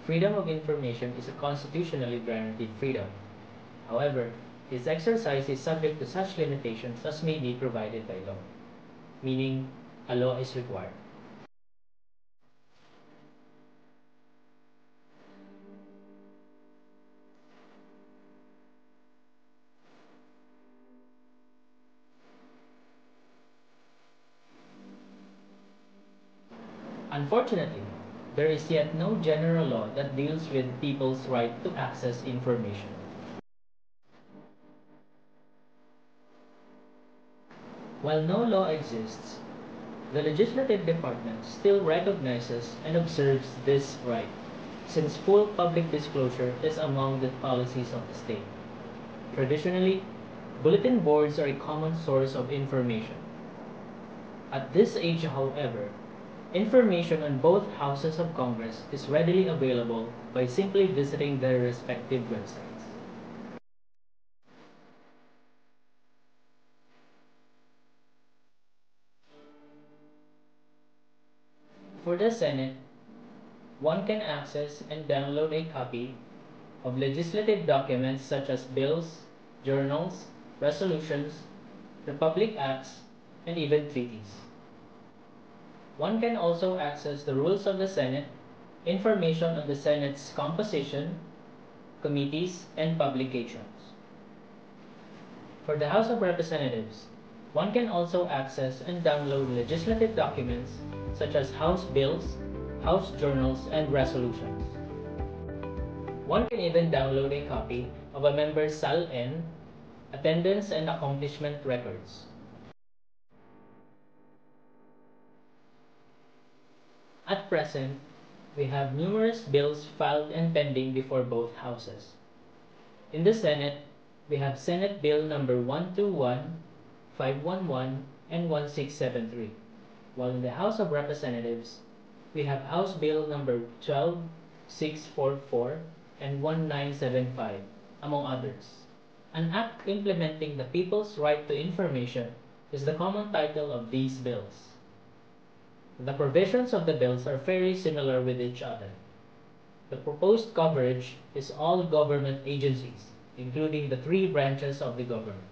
freedom of information is a constitutionally guaranteed freedom. However, its exercise is subject to such limitations as may be provided by law, meaning a law is required. Unfortunately, there is yet no general law that deals with people's right to access information. While no law exists, the legislative department still recognizes and observes this right, since full public disclosure is among the policies of the state. Traditionally, bulletin boards are a common source of information. At this age, however, information on both houses of Congress is readily available by simply visiting their respective websites. For the Senate, one can access and download a copy of legislative documents such as bills, journals, resolutions, republic acts, and even treaties. One can also access the rules of the Senate, information on the Senate's composition, committees, and publications. For the House of Representatives, one can also access and download legislative documents such as House bills, House journals, and resolutions. One can even download a copy of a member's SAL-N, attendance and accomplishment records. At present, we have numerous bills filed and pending before both houses. In the Senate, we have Senate Bill number 121, 511, and 1673, while in the House of Representatives, we have House Bill number 12644 and 1975, among others. An act implementing the people's right to information is the common title of these bills. The provisions of the bills are very similar with each other. The proposed coverage is all government agencies, including the three branches of the government.